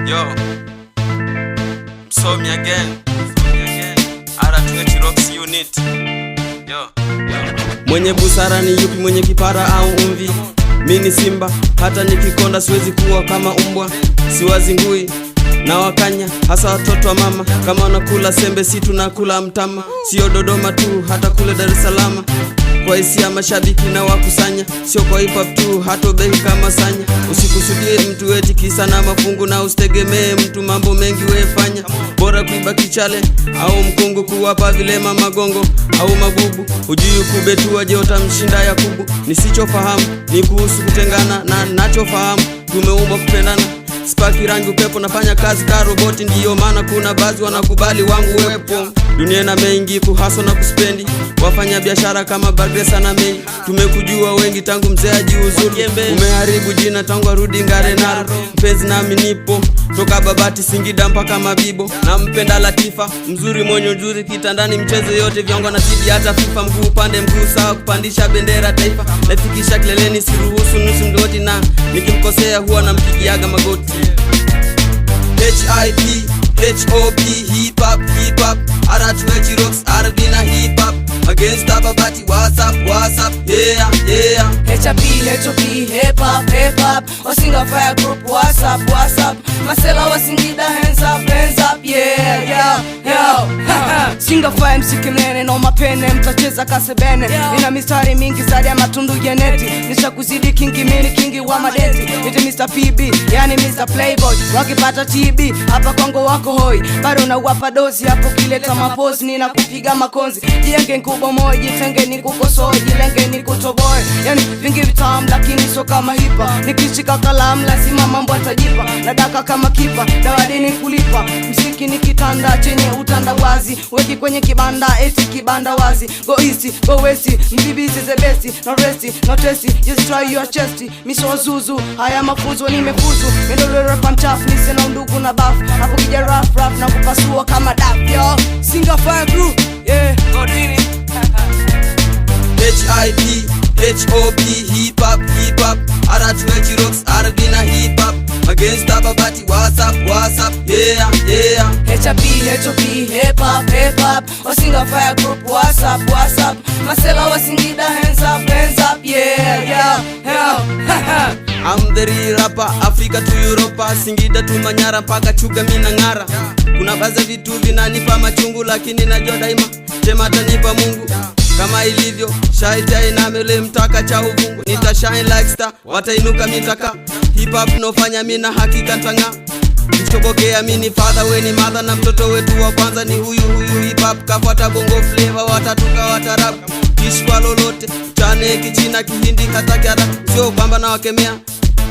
Yo, Msomi again. R2H Rocks unit. Yo. Mwenye busara ni yupi, mwenye kipara au umvi? Mini simba, hata nikikonda siwezi kuwa kama umbwa. Siwazingui na wakanya, hasa watoto wa mama. Kama wanakula sembe si tunakula mtama. Sio Dodoma tu, hata kule Dar es Salaam. Kwa hisia mashabiki na wakusanya, sio kwa hip hop tu, hata beki kama sanya. Usikusudie mtu eti kisa na mafungu, na usitegemee mtu, mambo mengi wefanya. Bora kuiba kichale au mkungu, kuwapa vilema magongo au mabubu. Hujui kubetua je utamshinda Yakubu. Nisichofahamu ni kuhusu kutengana, na nachofahamu tumeumbwa kupendana. Spaki rangi upepo, nafanya kazi ka roboti, ndiyo maana kuna baadhi wanakubali wangu wepo. Dunia na mengi kuhaso na kuspendi, wafanya biashara kama Bagresa na Mei. Tumekujua wengi tangu mzee ajiuzulu, umeharibu jina tangu arudi Ngarenaro. Mpenzi nami nipo, toka Babati Singida mpaka Mabibo. Na mpenda Latifa, mzuri mwenye ujuzi kitandani, mchezo yote vyangu na zidi hata FIFA. Mguu upande mguu sawa, kupandisha bendera taifa. Nafikisha kileleni, siruhusu nusu mdoti, na nikimkosea huwa nampigiaga magoti. HIP, HOP, hip hop, R2H Rocks, Arvina hip hop. Against Babati, what's up, yeah, yeah. HOP, hip hop. Wasinga fire group, what's up. Masela wa Singida, hands up, yeah, yo. Singa fire msiki mnene, no mapene, mtacheza kasebene. Nina mistari mingi zaidi ya matundu geneti. Nisha kuzidi kingi mini, kingi wa madeti. Iti Mr. PB, yani Mr. Playboy. Wakipata TB, hapa Kongo wako hoi. Bado na wapa dozi, hapo kileta mapozi. Nina kupiga makonzi, jienge nkubo moja. Jitenge ni kukosoe, jilenge ni kutoboe. Yani vingi vitamu lakini so kama hipa. Nikishika kalamu lazima mambo atajipa. Nadaka kama kipa, dawadi ni kulipa. Msiki ni kitanda chenye utanda wazi. Weki kwenye kibanda, eti kibanda wazi. Go easy, go west, mbibizi the best. No resti, no testi, just try your chest. Miso zuzu, haya mafunzo nimefuzu. Medole rap mchafu, nise na undugu na bafu. Hapo kija rap na kupasua kama dap. Yo, Singa Fire Crew, yeah, go dini. HIP, HOP, hip hop, R2H Rocks, Arvina hip hop. Against Babati, what's up, yeah, yeah. HOP, hip hop. Wasinga Fire Group, what's up. Masela wa Singida, hands up, yeah, yo. I'm the real rapper, Africa to Europa, Singida to Manyara mpaka Chuga mina ngara. Kuna baadhi vitu vinanipa machungu, lakini najua daima chema atanipa Mungu. Kama ilivyo shaita inamele mtaka cha uvungu, nita shine like star, watainuka mitaka. Hip hop nofanya mina hakika tanga. Nitobokea mini father, we ni mother, na mtoto wetu wa kwanza ni huyu. Hip hop kafuata bongo flavor, watatuka watarabu. Kishwa lolote, chane kichina kihindi hata kiara. Sio kwamba na wakemea,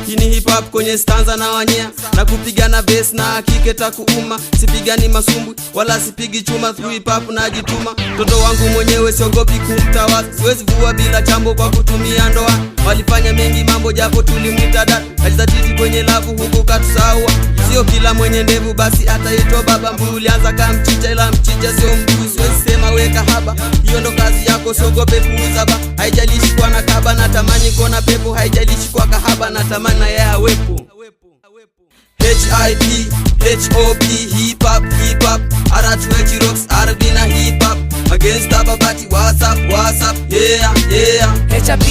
hii ni hip hop kwenye stanza na wanyea. Na kupigana bass na akiketa kuuma. Sipigani masumbu, wala sipigi chuma. Through hip hop na jituma. Toto wangu mwenyewe siogopi kumtawaza. Siwezi vua bila chambo kwa kutumia ndoa. Walifanya mengi mambo japo tulimwita dad. Ajizatiti kwenye lavu huku katusawa. Sio kila mwenye ndevu basi ataitwa baba. Mbu ulianza kama mchicha, ila mchicha sio mbu. Siwezi sema weka haba, hiyo ndo kazi yako, siogope kuuzaba. Haijalishi kwa nakaba, natamani kona pepo. Haijalishi kwa kahaba, natamani na yeye awepo. HIP, HOP, hip hop, R2H Rocks, Arvina hip hop. Against Babati, what's up, yeah, yeah. HOP,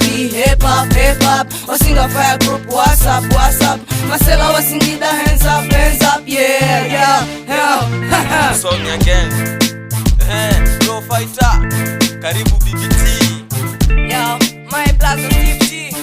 hip hop. Wasinga Fire Group, what's up. Masela wa Singida, hands up, yeah, yo. Msomi again. Pro fighter. Karibu BBT. Yo, my black Steve G.